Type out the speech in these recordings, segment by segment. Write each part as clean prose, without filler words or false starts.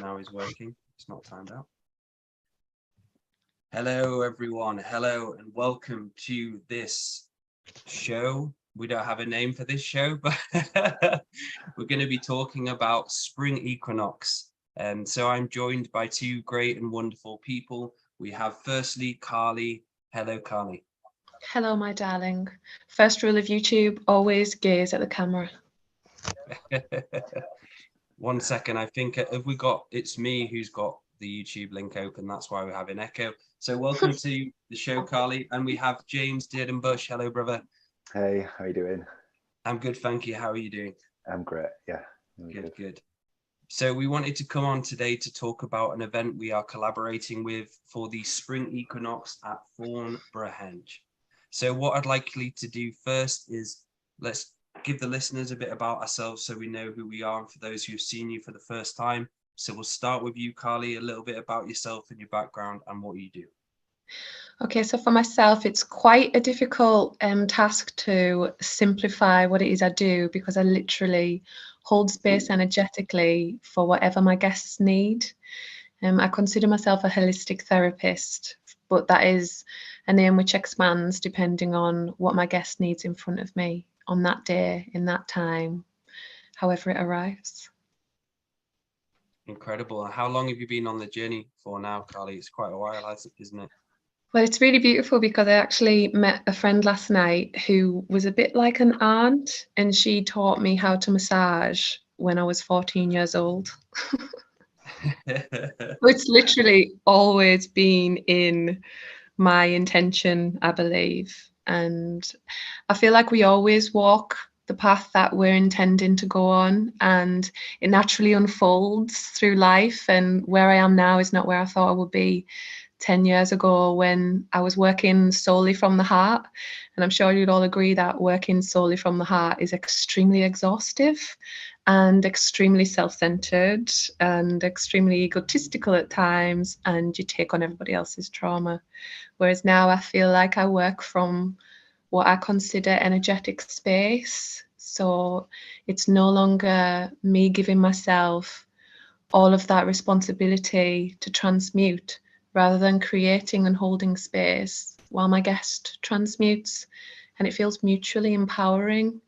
now is working. It's not timed out. Hello, everyone. Hello, and welcome to this show. We don't have a name for this show, but we're going to be talking about spring equinox. So I'm joined by two great and wonderful people. We have firstly Carly. Hello, Carly. Hello, my darling. First rule of YouTube, always gaze at the camera. 1 second, I think it's me who's got the YouTube link open. That's why we're having echo. So welcome to the show, Carly. And we have James Dearden Bush. Hello, brother. Hey, how you doing? I'm good, thank you. How are you doing? I'm great, yeah. Good. So we wanted to come on today to talk about an event we are collaborating with for the spring equinox at Thornborough Henge. So what I'd like you to do first is let's give the listeners a bit about ourselves so we know who we are, and for those who've seen you for the first time. So we'll start with you, Carly, a little bit about yourself and your background and what you do. Okay, so for myself, it's quite a difficult task to simplify what it is I do, because I literally hold space energetically for whatever my guests need. I consider myself a holistic therapist, but that is a name which expands depending on what my guest needs in front of me on that day, in that time, however it arrives. Incredible. How long have you been on the journey for now, Carly? It's quite a while, isn't it? Well, it's really beautiful because I actually met a friend last night who was a bit like an aunt, and she taught me how to massage when I was 14 years old. It's literally always been in my intention, I believe. And I feel like we always walk the path that we're intending to go on, and it naturally unfolds through life. And where I am now is not where I thought I would be 10 years ago, when I was working solely from the heart. And I'm sure you'd all agree that working solely from the heart is extremely exhaustive and extremely self-centered and extremely egotistical at times, and you take on everybody else's trauma. Whereas now I feel like I work from what I consider energetic space. So it's no longer me giving myself all of that responsibility to transmute, rather than creating and holding space while my guest transmutes. And it feels mutually empowering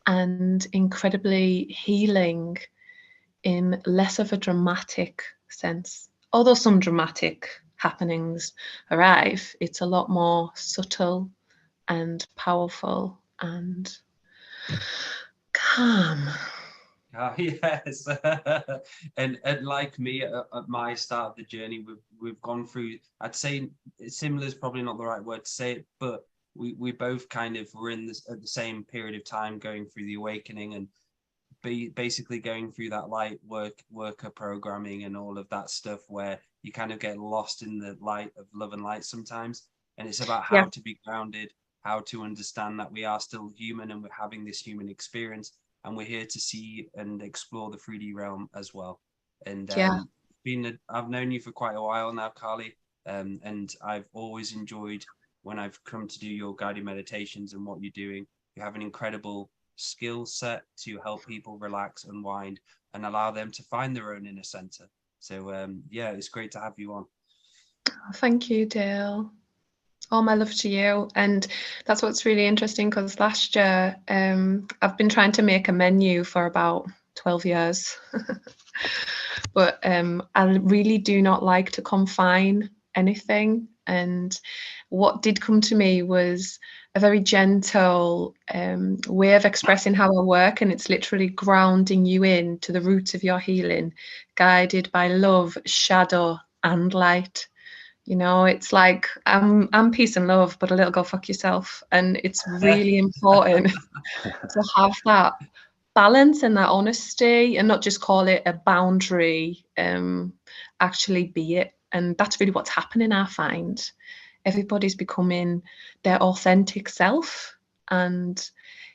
and incredibly healing in less of a dramatic sense. Although some dramatic happenings arrive, it's a lot more subtle and powerful and calm. Oh, yes. and like me at my start of the journey, we've gone through, I'd say similar is probably not the right word to say it, but we both kind of were in this at the same period of time, going through the awakening and basically going through that light worker programming and all of that stuff, where you kind of get lost in the light of love and light sometimes. And it's about how to be grounded, how to understand that we are still human and we're having this human experience. And we're here to see and explore the 3D realm as well. And I've known you for quite a while now, Carly, and I've always enjoyed when I've come to do your guided meditations and what you're doing. You have an incredible skill set to help people relax, unwind, and allow them to find their own inner center. So it's great to have you on. Thank you, Dale. All my love to you. And that's what's really interesting, because last year I've been trying to make a menu for about 12 years. But I really do not like to confine anything. And what did come to me was a very gentle way of expressing how I work. And it's literally grounding you in to the roots of your healing, guided by love, shadow, and light. You know, it's like I'm peace and love, but a little go fuck yourself. And it's really important to have that balance and that honesty, and not just call it a boundary, actually be it. And that's really what's happening, I find. Everybody's becoming their authentic self, and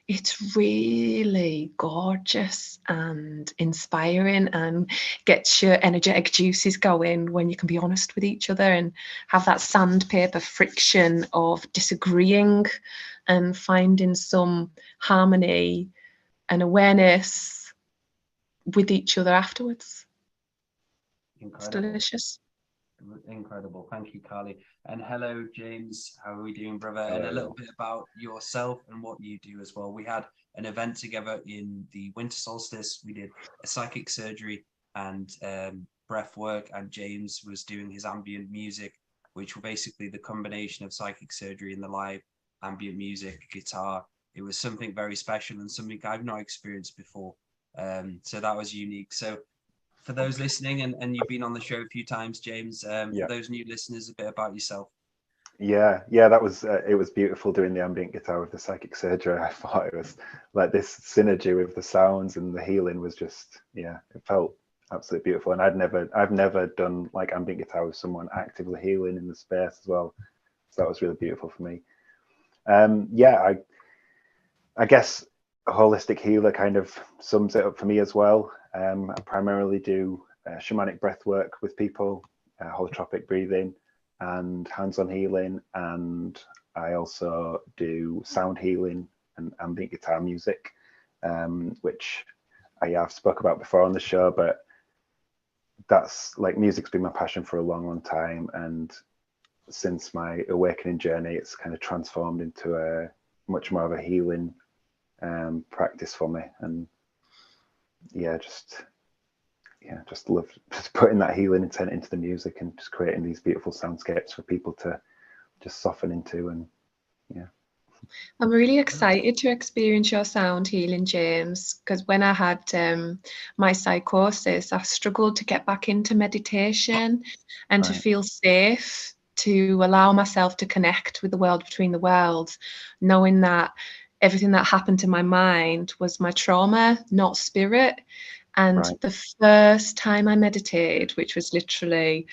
it's really gorgeous and inspiring, and gets your energetic juices going when you can be honest with each other and have that sandpaper friction of disagreeing and finding some harmony and awareness with each other afterwards. It's Incredible. delicious. Incredible. Thank you, Carly. And hello, James. How are we doing, brother? And a Hello. little bit about yourself and what you do as well. We had an event together in the winter solstice. We did a psychic surgery and breath work, and James was doing his ambient music, which were basically the combination of psychic surgery and the live ambient music, guitar. It was something very special and something I've not experienced before. So that was unique. So for those listening, and you've been on the show a few times, James, for those new listeners, a bit about yourself. Yeah, that was it was beautiful doing the ambient guitar with the psychic surgery. I thought it was like this synergy with the sounds and the healing was just, it felt absolutely beautiful. And I've never done like ambient guitar with someone actively healing in the space as well. So that was really beautiful for me. I guess a holistic healer kind of sums it up for me as well. I primarily do shamanic breath work with people, holotropic breathing and hands-on healing, and I also do sound healing and ambient guitar music, which I have spoke about before on the show, but that's like music's been my passion for a long time, and since my awakening journey it's kind of transformed into a much more of a healing practice for me. And just love just putting that healing intent into the music and just creating these beautiful soundscapes for people to just soften into. And I'm really excited to experience your sound healing, James, because when I had my psychosis, I struggled to get back into meditation and to feel safe, to allow myself to connect with the world between the worlds, knowing that everything that happened to my mind was my trauma, not spirit. And the first time I meditated, which was literally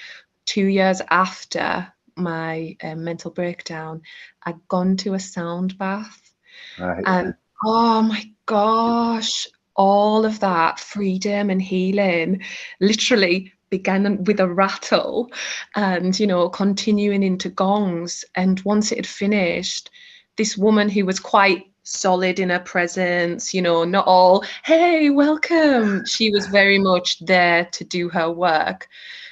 2 years after my mental breakdown, I'd gone to a sound bath. And oh my gosh, all of that freedom and healing literally began with a rattle and, continuing into gongs. And once it had finished, this woman who was quite solid in her presence, not all, hey, welcome. She was very much there to do her work.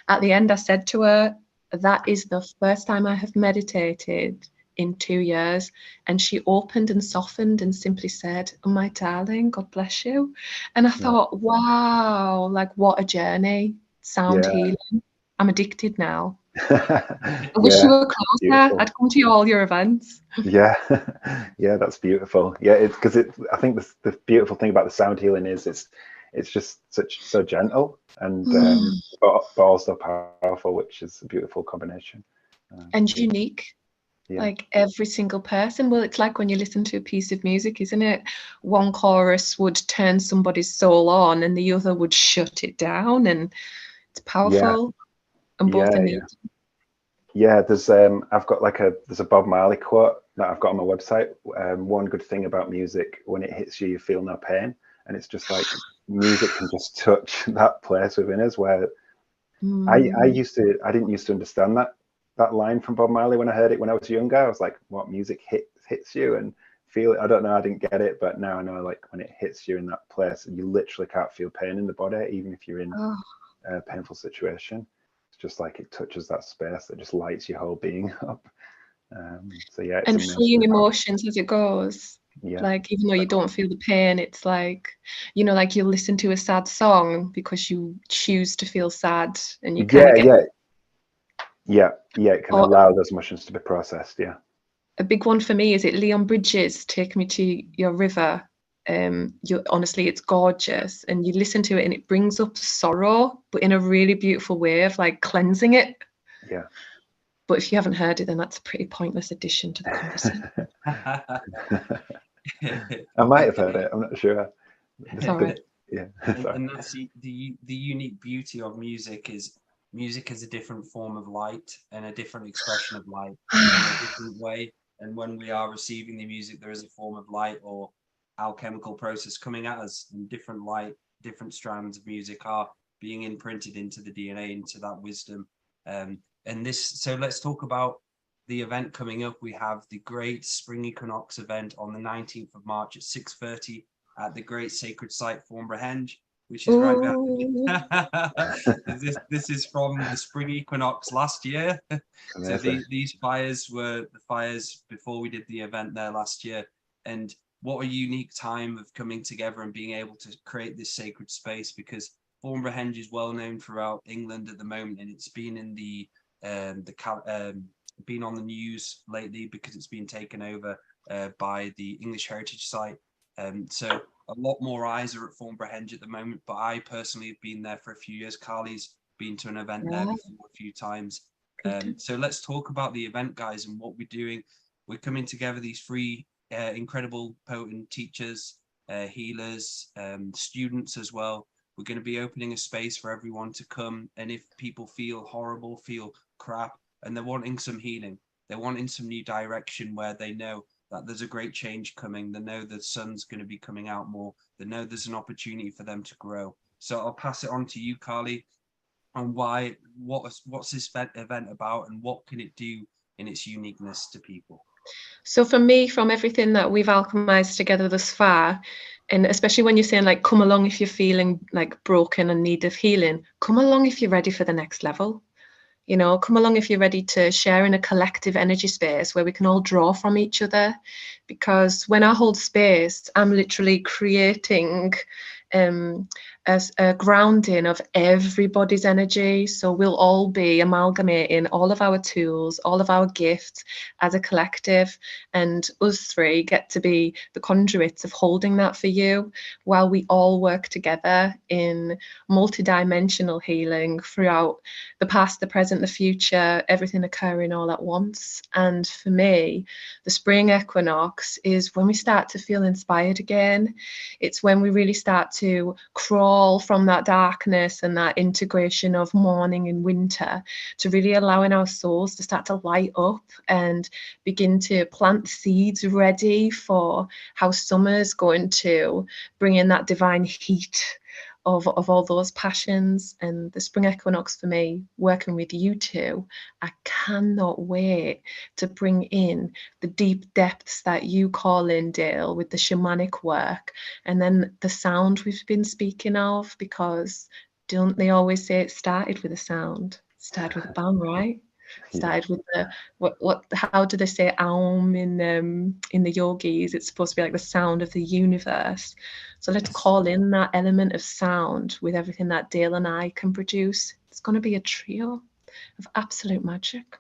At the end, I said to her, that is the first time I have meditated in 2 years. And she opened and softened and simply said, oh, my darling, God bless you. And I thought, wow, like what a journey. Sound healing. I'm addicted now. I wish you were closer. Beautiful. I'd come to all your events. That's beautiful. It's because I think the beautiful thing about the sound healing is it's just so gentle and but also powerful, which is a beautiful combination. And unique. Like every single person. Well, it's like when you listen to a piece of music, isn't it? One chorus would turn somebody's soul on and the other would shut it down, and it's powerful. And both are needed. There's I've got there's a Bob Marley quote that I've got on my website. One good thing about music, when it hits you, you feel no pain. And it's just like music can just touch that place within us where I didn't used to understand that line from Bob Marley when I heard it when I was younger. I was like, what, music hits you and feel it? I don't know, I didn't get it, but now I know, like, when it hits you in that place and you literally can't feel pain in the body, even if you're in a painful situation. It's just like it touches that space that just lights your whole being up. It's and feeling emotions as it goes. Like, even though you don't feel the pain, it's like, like you'll listen to a sad song because you choose to feel sad, and you kind of get it can allow those emotions to be processed. A big one for me is Leon Bridges' Take Me to Your River. Honestly, it's gorgeous, and you listen to it and it brings up sorrow, but in a really beautiful way of like cleansing it. But if you haven't heard it, then that's a pretty pointless addition to the conversation. I might have heard it, I'm not sure. Sorry. And that's the unique beauty of music is a different form of light and a different expression of light in a different way. And when we are receiving the music, there is a form of light or alchemical process coming at us, and different light, different strands of music are being imprinted into the DNA, into that wisdom. So let's talk about the event coming up. We have the Great Spring Equinox event on the 19th of March at 6:30 at the Great Sacred Site, Thornborough Henge. which is right behind Ooh. me. This is from the spring equinox last year. So these fires were the fires before we did the event there last year. And what a unique time of coming together and being able to create this sacred space, because Thornborough Henge is well known throughout England at the moment, and it's been in been on the news lately because it's been taken over by the English Heritage Site. So a lot more eyes are at Thornborough Henge at the moment, but I personally have been there for a few years. Carly's been to an event there before a few times. So let's talk about the event, guys, and what we're doing. We're coming together, these three incredible, potent teachers, healers, students as well. We're going to be opening a space for everyone to come. And if people feel horrible, feel crap, and they're wanting some healing, they're wanting some new direction where they know that there's a great change coming, they know the sun's going to be coming out more, they know there's an opportunity for them to grow. So I'll pass it on to you, Carly, on what's this event about and what can it do in its uniqueness to people. So for me, from everything that we've alchemized together thus far, and especially when you're saying like, come along if you're feeling like broken and need of healing, come along if you're ready for the next level. You know, come along if you're ready to share in a collective energy space where we can all draw from each other. Because when I hold space, I'm literally creating a grounding of everybody's energy. So we'll all be amalgamating all of our tools, all of our gifts as a collective, and us three get to be the conduits of holding that for you while we all work together in multidimensional healing throughout the past, the present, the future, everything occurring all at once. And for me, the spring equinox is when we start to feel inspired again. It's when we really start to crawl from that darkness and that integration of morning and winter to really allowing our souls to start to light up and begin to plant seeds ready for how summer's going to bring in that divine heat of all those passions. And the spring equinox for me, working with you two, I cannot wait to bring in the deep depths that you call in, Dale, with the shamanic work, and then the sound we've been speaking of, because don't they always say it started with a sound? It started with a bang, right? Started with the how do they say aum in the yogis? It's supposed to be like the sound of the universe. So let's call in that element of sound with everything that Dale and I can produce. It's going to be a trio of absolute magic.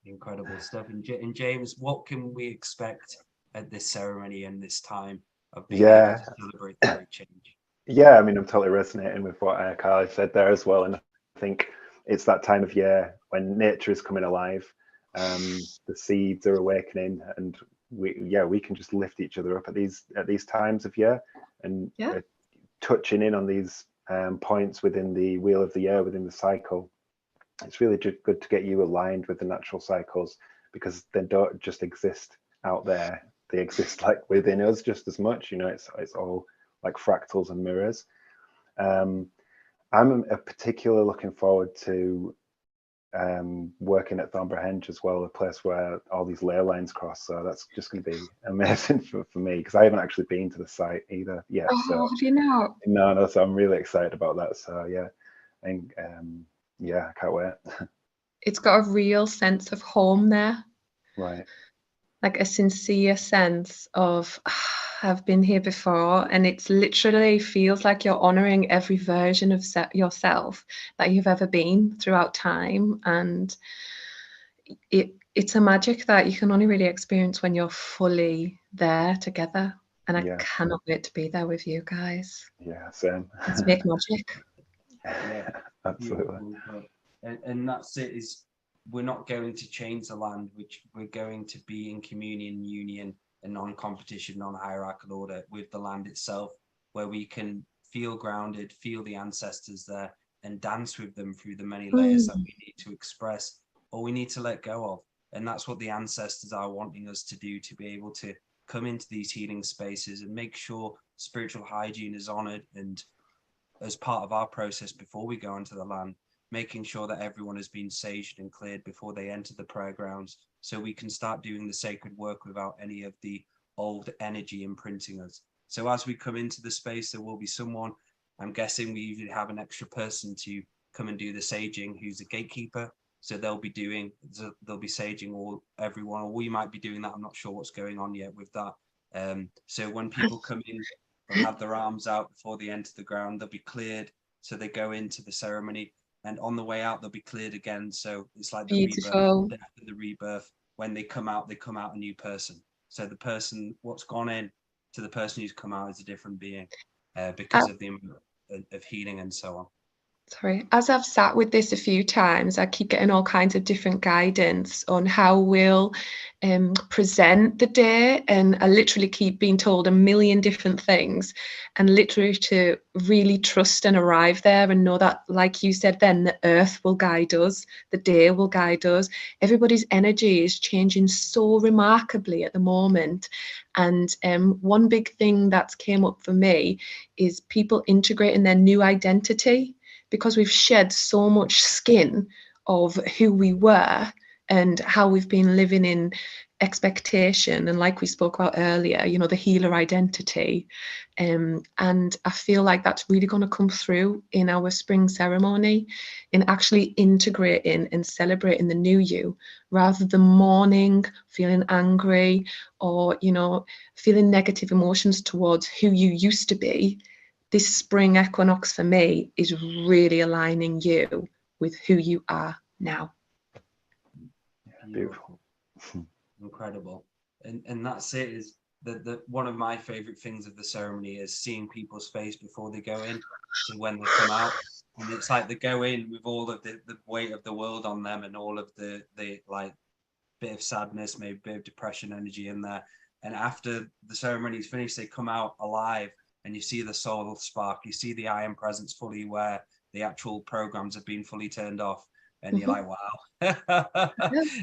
Incredible stuff. And James, what can we expect at this ceremony and this time of being able to celebrate the great change? Yeah, I mean, I'm totally resonating with what Carly said there as well. And I think it's that time of year when nature is coming alive, the seeds are awakening, and we can just lift each other up at these times of year, and touching in on these points within the wheel of the year, within the cycle. It's really good to get you aligned with the natural cycles, because they don't just exist out there, they exist like within us just as much. You know, it's all like fractals and mirrors. I'm particularly looking forward to working at Thornborough Henge as well, a place where all these ley lines cross. So that's just going to be amazing for me, because I haven't actually been to the site either yet. Oh, so have you not? No, so I'm really excited about that. So yeah, and I can't wait. It's got a real sense of home there. Right. Like a sincere sense of I've been here before, and it's literally feels like you're honoring every version of yourself that you've ever been throughout time. And it's a magic that you can only really experience when you're fully there together. And I cannot wait to be there with you guys. Yeah, same. Let's make magic. Yeah, absolutely. And that's it, is we're not going to change the land, which we're going to be in communion, union, and non-competition, non-hierarchical order with the land itself, where we can feel grounded, feel the ancestors there, and dance with them through the many layers that we need to express or we need to let go of. And that's what the ancestors are wanting us to do, to be able to come into these healing spaces and make sure spiritual hygiene is honored, and as part of our process before we go into the land, making sure that everyone has been saged and cleared before they enter the prayer grounds, so we can start doing the sacred work without any of the old energy imprinting us. So as we come into the space, there will be someone, I'm guessing we usually have an extra person to come and do the saging, who's a gatekeeper. So they'll be saging everyone, or we might be doing that. I'm not sure what's going on yet with that. So when people come in, they'll have their arms out before they enter the ground. They'll be cleared, so they go into the ceremony, and on the way out they'll be cleared again. So it's like the Beautiful. rebirth, after the rebirth. When they come out a new person. So the person, what's gone in to the person who's come out is a different being, because of the amount of healing and so on. Sorry, as I've sat with this a few times, I keep getting all kinds of different guidance on how we'll present the day, and I literally keep being told a million different things, and literally to really trust and arrive there and know that, like you said then, the earth will guide us, the day will guide us. Everybody's energy is changing so remarkably at the moment, and one big thing that's came up for me is people integrating their new identity, because we've shed so much skin of who we were and how we've been living in expectation, and like we spoke about earlier, you know, the healer identity, and I feel like that's really going to come through in our spring ceremony, in actually integrating and celebrating the new you, rather than mourning, feeling angry, or, you know, feeling negative emotions towards who you used to be. This spring equinox for me is really aligning you with who you are now. Beautiful. Incredible. And that's it, is the one of my favorite things of the ceremony is seeing people's face before they go in to when they come out. And it's like they go in with all of the weight of the world on them, and all of the like bit of sadness, maybe a bit of depression energy in there. And after the ceremony is finished, they come out alive, and you see the soul spark, you see the I am presence fully, where the actual programs have been fully turned off, and you're like, wow.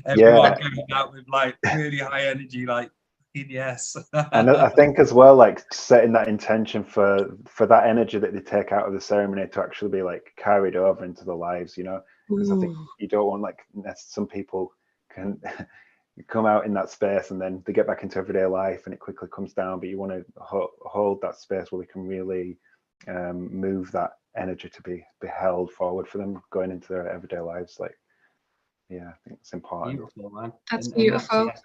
Everyone goes out with like really high energy, like, yes. And I think as well, like setting that intention for that energy that they take out of the ceremony to actually be like carried over into the lives, you know, because I think you don't want, like, some people can come out in that space and then they get back into everyday life and it quickly comes down, but you want to hold that space where we can really move that energy to be held forward for them going into their everyday lives. Like, yeah, I think it's important. Beautiful, man. That's beautiful. And that's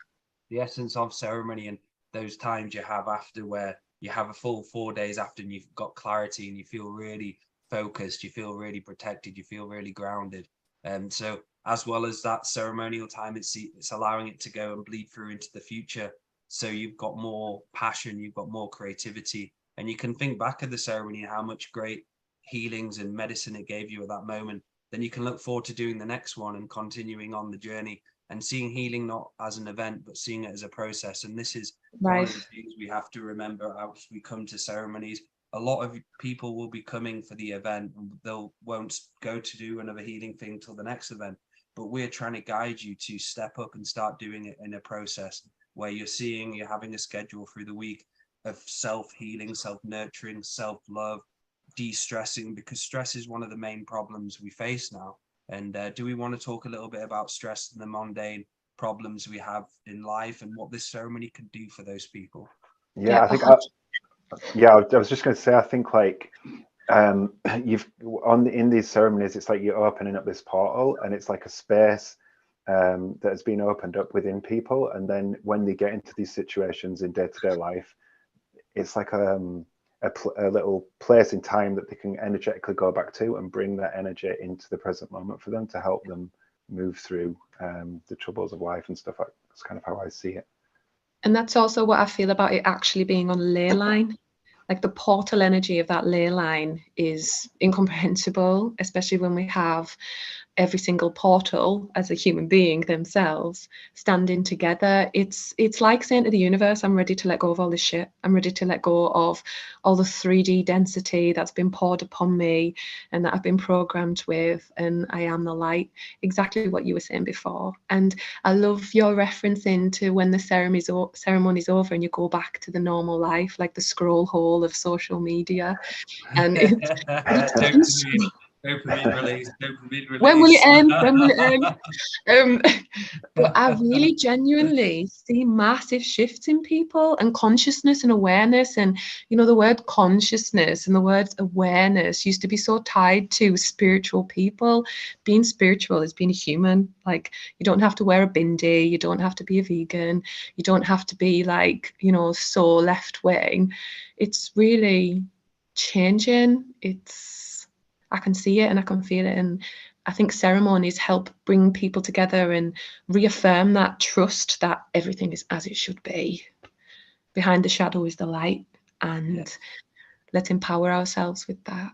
the essence of ceremony, and those times you have after, where you have a full 4 days after and you've got clarity and you feel really focused, you feel really protected, you feel really grounded. And so as well as that ceremonial time, it's allowing it to go and bleed through into the future. So you've got more passion, you've got more creativity, and you can think back at the ceremony and how much great healings and medicine it gave you at that moment. Then you can look forward to doing the next one and continuing on the journey, and seeing healing not as an event, but seeing it as a process. And this is one of the things we have to remember as we come to ceremonies. A lot of people will be coming for the event and won't go to do another healing thing till the next event. But we're trying to guide you to step up and start doing it in a process where you're having a schedule through the week of self-healing, self-nurturing, self-love, de-stressing, because stress is one of the main problems we face now. And do we want to talk a little bit about stress and the mundane problems we have in life, and what this ceremony can do for those people? Yeah, I think I was just going to say, I think like in these ceremonies, it's like you're opening up this portal, and it's like a space that has been opened up within people, and then when they get into these situations in day-to-day life, it's like a little place in time that they can energetically go back to and bring that energy into the present moment for them to help them move through the troubles of life and stuff. That's kind of how I see it. And that's also what I feel about it actually being on ley line. Like the portal energy of that ley line is incomprehensible, especially when we have every single portal as a human being themselves standing together. It's like saying to the universe, I'm ready to let go of all this shit. I'm ready to let go of all the 3D density that's been poured upon me and that I've been programmed with, and I am the light. Exactly what you were saying before. And I love your referencing to when the ceremony's over and you go back to the normal life, like the scroll hole of social media. And Dopamine release, dopamine release. When will it end? When will it end? But I really genuinely see massive shifts in people and consciousness and awareness. And, you know, the word consciousness and the word awareness used to be so tied to spiritual people. Being spiritual is being a human. Like, you don't have to wear a bindi. You don't have to be a vegan. You don't have to be like, you know, so left wing. It's really changing. I can see it and I can feel it. And I think ceremonies help bring people together and reaffirm that trust that everything is as it should be. Behind the shadow is the light, and let's empower ourselves with that.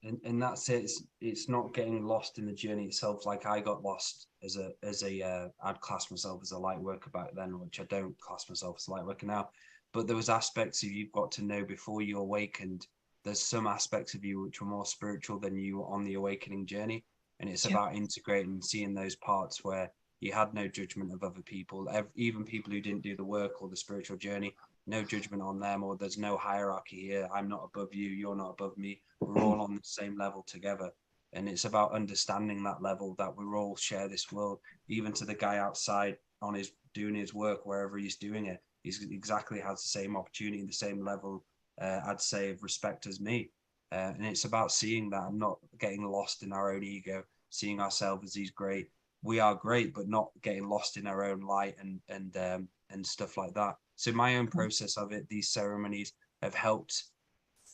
And that's it. It's not getting lost in the journey itself. Like I got lost as I'd class myself as a light worker back then, which I don't class myself as a light worker now. But there was aspects of you've got to know before you awakened. There's some aspects of you which were more spiritual than you on the awakening journey. And it's about integrating, seeing those parts where you had no judgment of other people, even people who didn't do the work or the spiritual journey, no judgment on them, or there's no hierarchy here. I'm not above you, you're not above me. We're all on the same level together. And it's about understanding that level, that we're all share this world, even to the guy outside on his doing his work, wherever he's doing it. He's exactly has the same opportunity, the same level, I'd say, of respect as me. And it's about seeing that and not getting lost in our own ego, seeing ourselves as these great. We are great, but not getting lost in our own light and stuff like that. So my own process of it, these ceremonies have helped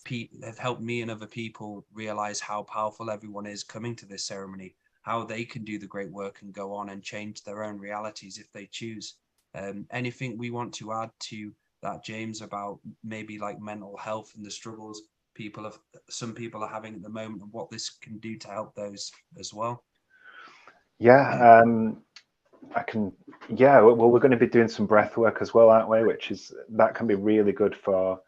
me and other people realize how powerful everyone is coming to this ceremony, how they can do the great work and go on and change their own realities if they choose. Anything we want to add to that, James, about maybe like mental health and the struggles some people are having at the moment, and what this can do to help those as well? I can. Well, we're going to be doing some breath work as well, aren't we? That can be really good for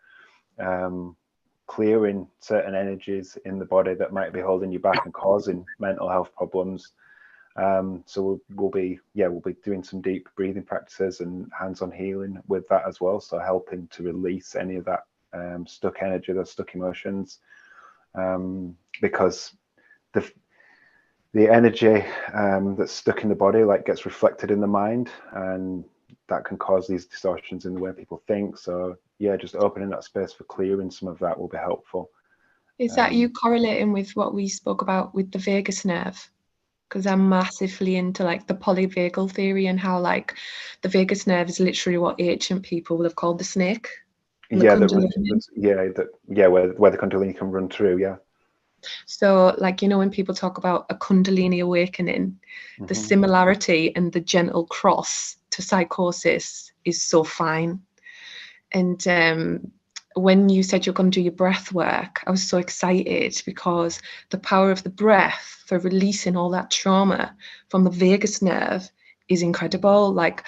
clearing certain energies in the body that might be holding you back and causing mental health problems. So we'll be doing some deep breathing practices and hands-on healing with that as well. So helping to release any of that stuck energy, those stuck emotions, because the energy that's stuck in the body like gets reflected in the mind, and that can cause these distortions in the way people think. So just opening that space for clearing some of that will be helpful. Is that you correlating with what we spoke about with the vagus nerve? Because I'm massively into like the polyvagal theory and how like the vagus nerve is literally what ancient people would have called the snake. Where the Kundalini can run through. So like, you know, when people talk about a Kundalini awakening, the similarity and the gentle cross to psychosis is so fine. And when you said you're going to do your breath work, I was so excited because the power of the breath for releasing all that trauma from the vagus nerve is incredible. Like,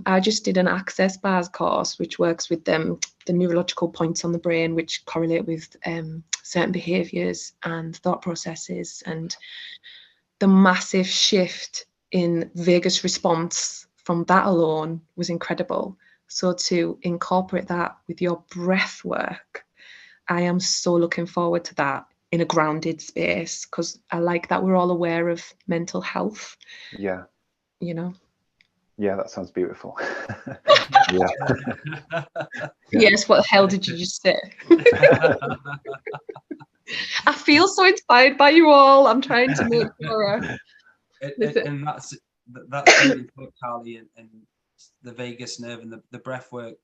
I just did an access bars course, which works with the neurological points on the brain, which correlate with certain behaviors and thought processes. And the massive shift in vagus response from that alone was incredible. So to incorporate that with your breath work, I am so looking forward to that in a grounded space, because I like that we're all aware of mental health. Yeah. You know? Yeah, that sounds beautiful. Yes, what the hell did you just say? I feel so inspired by you all. I'm trying to make sure. And that's really put, Carly, and the vagus nerve and the breath work,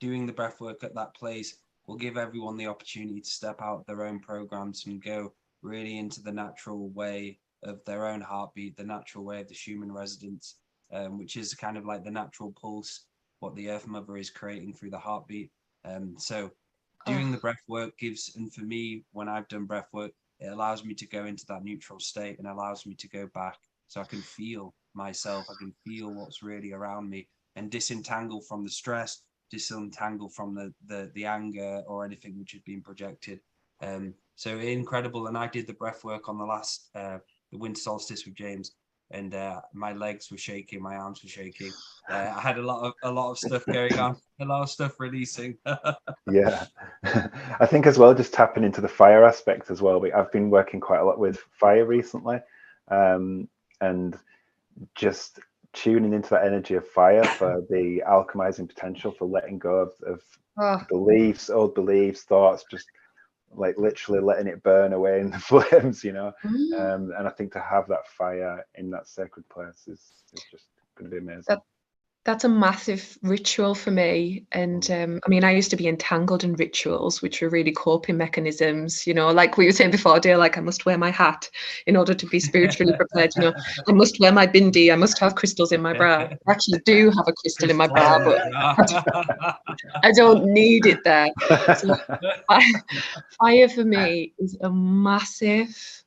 doing the breath work at that place will give everyone the opportunity to step out of their own programs and go really into the natural way of their own heartbeat, the natural way of the Schumann resonance, which is kind of like the natural pulse, what the Earth Mother is creating through the heartbeat. So doing the breath work gives, and for me, when I've done breath work, it allows me to go into that neutral state and allows me to go back so I can feel myself, I can feel what's really around me and disentangle from the stress, disentangle from the anger or anything which has been projected. So incredible. And I did the breath work on the last the winter solstice with James, and my legs were shaking, my arms were shaking. I had a lot of stuff going on, a lot of stuff releasing. Yeah. I think as well, just tapping into the fire aspect as well. I've been working quite a lot with fire recently, and just tuning into that energy of fire for the alchemizing potential, for letting go of Oh, beliefs, old beliefs, thoughts, just like literally letting it burn away in the flames, you know. And I think to have that fire in that sacred place is just going to be amazing. that's a massive ritual for me. And I mean, I used to be entangled in rituals, which were really coping mechanisms, you know, like we were saying before, Dale, like I must wear my hat in order to be spiritually prepared, you know, I must wear my bindi, I must have crystals in my bra. I actually do have a crystal in my bra, but I don't need it there. So fire for me is a massive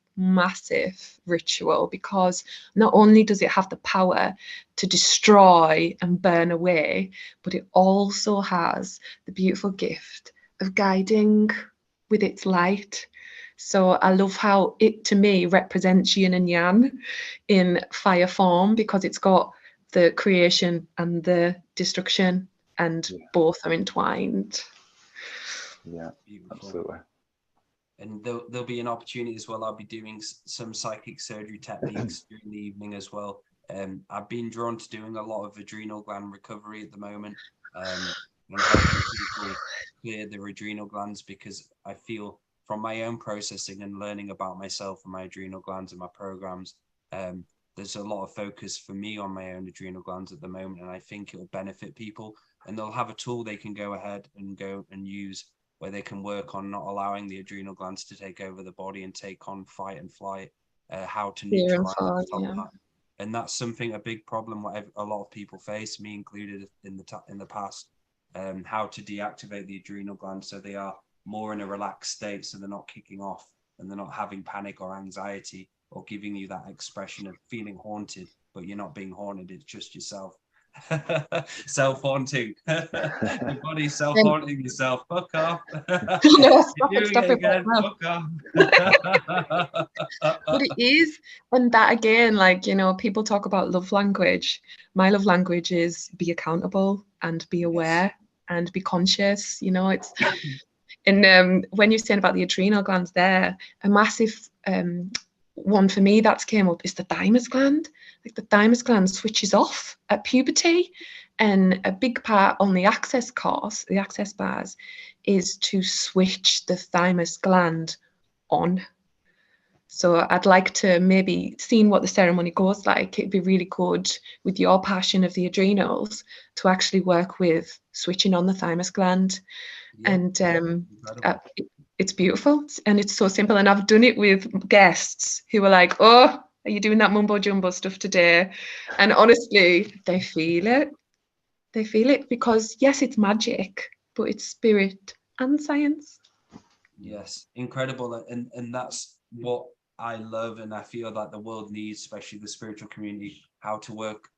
ritual, because not only does it have the power to destroy and burn away, but it also has the beautiful gift of guiding with its light. So I love how it, to me, represents yin and yang in fire form, because it's got the creation and the destruction, and both are entwined. Yeah, Beautiful. absolutely. And there'll be an opportunity as well. I'll be doing some psychic surgery techniques during the evening as well. I've been drawn to doing a lot of adrenal gland recovery at the moment, and helping people clear their adrenal glands, because I feel from my own processing and learning about myself and my adrenal glands and my programs, there's a lot of focus for me on my own adrenal glands at the moment, and I think it'll benefit people, and they'll have a tool they can go ahead and go and use, where they can work on not allowing the adrenal glands to take over the body and take on fight and flight, how to neutralize and stop that. And that's a big problem what a lot of people face, me included, in the past, how to deactivate the adrenal glands so they are more in a relaxed state, so they're not kicking off and they're not having panic or anxiety or giving you that expression of feeling haunted, but you're not being haunted, it's just yourself. Self-haunting. Your body's self-haunting yourself. Fuck off. No, stop it. Fuck off. But it is, and that again, like, you know, people talk about love language. My love language is be accountable and be aware and be conscious. You know, it's and when you're saying about the adrenal glands, there, a massive one for me that's came up is the thymus gland. Like the thymus gland switches off at puberty, and a big part on the access course, the access bars, is to switch the thymus gland on. So I'd like to maybe, seeing what the ceremony goes like, it'd be really good with your passion of the adrenals to actually work with switching on the thymus gland. And it's beautiful and it's so simple. And I've done it with guests who were like, oh, are you doing that mumbo jumbo stuff today? And honestly, they feel it. They feel it, because yes, it's magic, but it's spirit and science. Yes, incredible. And that's what I love, and I feel that the world needs, especially the spiritual community, how to work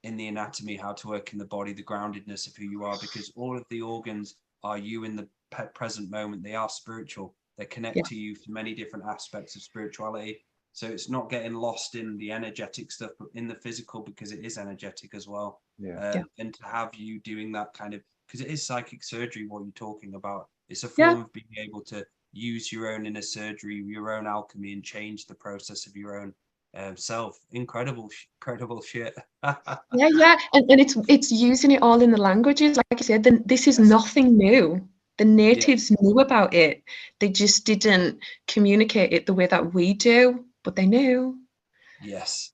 in the anatomy, how to work in the body, the groundedness of who you are, because all of the organs are you in the present moment. They are spiritual. They connect to you for many different aspects of spirituality. So it's not getting lost in the energetic stuff, but in the physical, because it is energetic as well. And to have you doing that kind of, because it is psychic surgery, what you're talking about. It's a form of being able to use your own inner surgery, your own alchemy, and change the process of your own self. Incredible shit. And it's using it all in the languages, like I said. Then this is nothing new. The natives knew about it, they just didn't communicate it the way that we do, but they knew. Yes.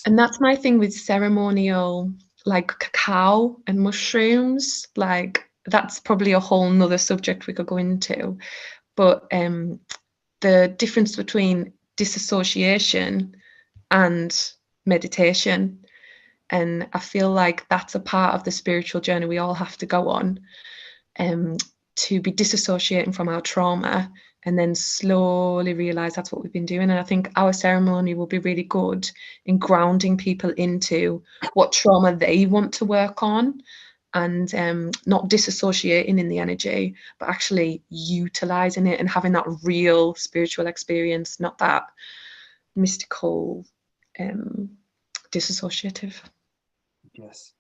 And that's my thing with ceremonial, like cacao and mushrooms. Like that's probably a whole nother subject we could go into, but the difference between disassociation and meditation, and I feel like that's a part of the spiritual journey we all have to go on, to be disassociating from our trauma and then slowly realize that's what we've been doing. And I think our ceremony will be really good in grounding people into what trauma they want to work on, and not disassociating in the energy, but actually utilizing it and having that real spiritual experience, not that mystical disassociative. Yes,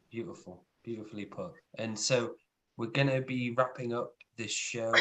beautiful, beautifully put. And so we're gonna be wrapping up this show,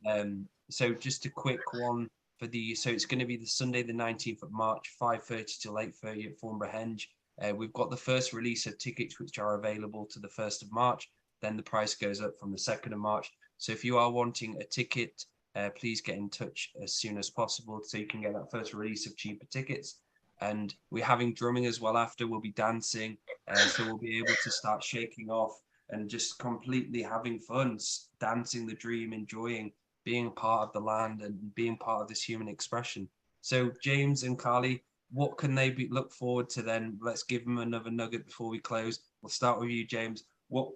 and so just a quick one for so it's going to be the Sunday the 19th of March, 5:30 till 8:30 at Thornborough Henge. We've got the first release of tickets which are available to the 1st of March. Then the price goes up from the 2nd of March. So if you are wanting a ticket, please get in touch as soon as possible so you can get that first release of cheaper tickets. And we're having drumming as well after. We'll be dancing, so we'll be able to start shaking off and just completely having fun, dancing the dream, enjoying being part of the land and being part of this human expression. So James and Carly, what can they look forward to then? Let's give them another nugget before we close. We'll start with you, James. What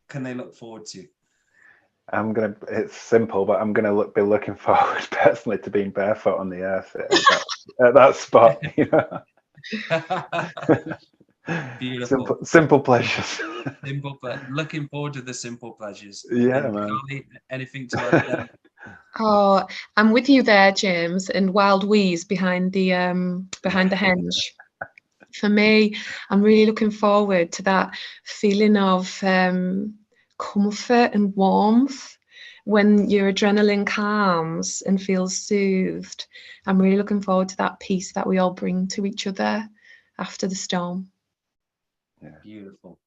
can they look forward to? It's simple, but I'm gonna be looking forward personally to being barefoot on the earth at that spot. You know? Beautiful. Simple pleasures. Looking forward to the simple pleasures. Yeah, and man. Carly, anything to add there? Oh, I'm with you there, James, and wild wheeze behind the henge. For me, I'm really looking forward to that feeling of comfort and warmth when your adrenaline calms and feels soothed. I'm really looking forward to that peace that we all bring to each other after the storm. Yeah. Beautiful.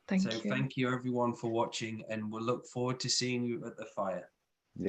Thank you. Thank you everyone for watching, and we'll look forward to seeing you at the fire.